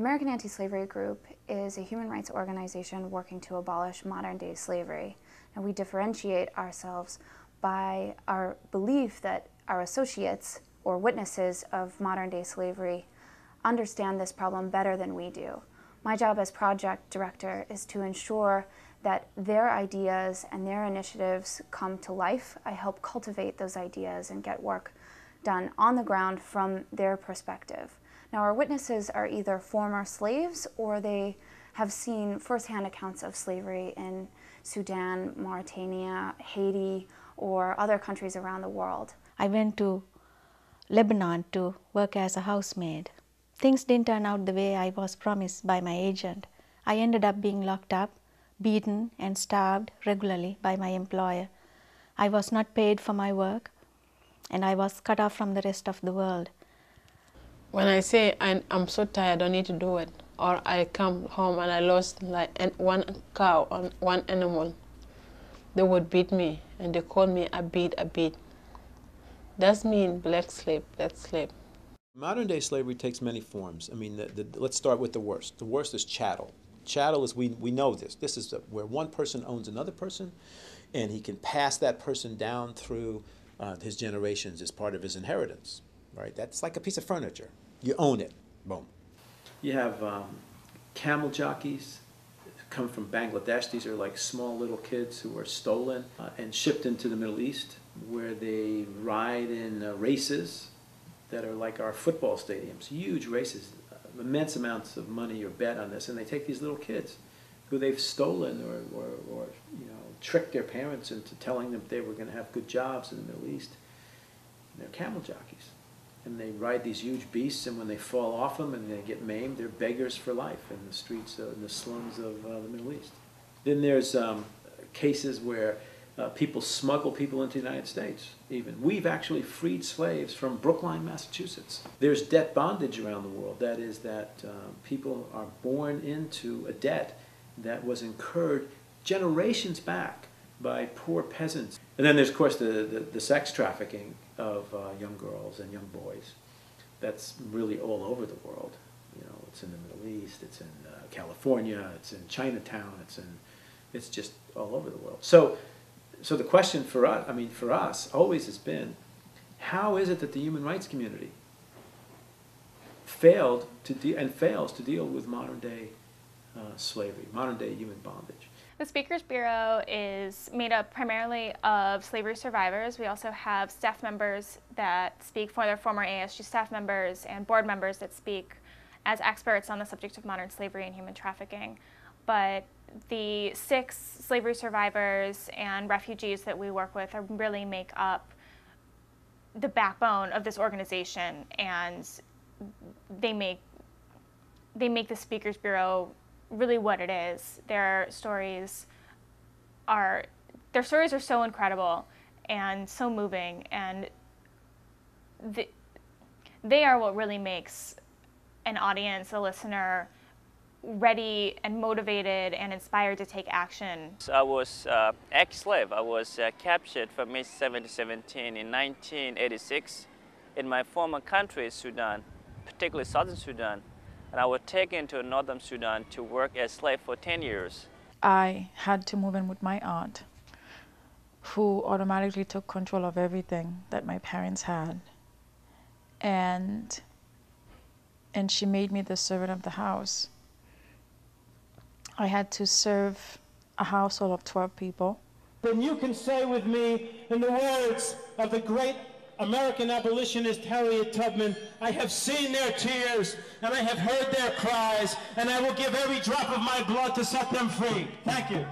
American Anti-Slavery Group is a human rights organization working to abolish modern-day slavery, and we differentiate ourselves by our belief that our associates or witnesses of modern-day slavery understand this problem better than we do. My job as project director is to ensure that their ideas and their initiatives come to life. I help cultivate those ideas and get work done on the ground from their perspective. Now, our witnesses are either former slaves or they have seen firsthand accounts of slavery in Sudan, Mauritania, Haiti, or other countries around the world. I went to Lebanon to work as a housemaid. Things didn't turn out the way I was promised by my agent. I ended up being locked up, beaten, and starved regularly by my employer. I was not paid for my work, and I was cut off from the rest of the world. When I say I'm so tired, I don't need to do it, or I come home and I lost like one cow or one animal, they would beat me, and they call me a beat. That means black slave. Modern day slavery takes many forms. I mean, let's start with the worst. The worst is chattel. Chattel is, we know this. This is where one person owns another person, and he can pass that person down through his generations as part of his inheritance, right? That's like a piece of furniture. You own it, boom. You have camel jockeys come from Bangladesh. These are like small little kids who are stolen and shipped into the Middle East, where they ride in races that are like our football stadiums, huge races, immense amounts of money are bet on this, and they take these little kids who they've stolen or you know, tricked their parents into telling them they were going to have good jobs in the Middle East. And they're camel jockeys, and they ride these huge beasts, and when they fall off them and they get maimed, they're beggars for life in the streets, in the slums of the Middle East. Then there's cases where people smuggle people into the United States, even. We've actually freed slaves from Brookline, Massachusetts. There's debt bondage around the world. That is that people are born into a debt that was incurred generations back by poor peasants. And then there's, of course, the sex trafficking of young girls and young boys. That's really all over the world. You know, it's in the Middle East, it's in California, it's in Chinatown, it's just all over the world. So the question for us, for us, always has been, how is it that the human rights community fails to deal with modern-day slavery, modern-day human bondage? The Speakers Bureau is made up primarily of slavery survivors. We also have staff members that speak for their former AASG staff members and board members that speak as experts on the subject of modern slavery and human trafficking. But the 6 slavery survivors and refugees that we work with really make up the backbone of this organization, and they make the Speakers Bureau really what it is. Their stories are so incredible and so moving, and they are what really makes an audience, a listener, ready and motivated and inspired to take action. I was ex-slave. I was captured from May 1717 in 1986 in my former country, Sudan, particularly southern Sudan. And I was taken to northern Sudan to work as slave for 10 years. I had to move in with my aunt, who automatically took control of everything that my parents had. And she made me the servant of the house. I had to serve a household of 12 people. Then you can say with me, in the words of the great American abolitionist Harriet Tubman, I have seen their tears, and I have heard their cries, and I will give every drop of my blood to set them free. Thank you.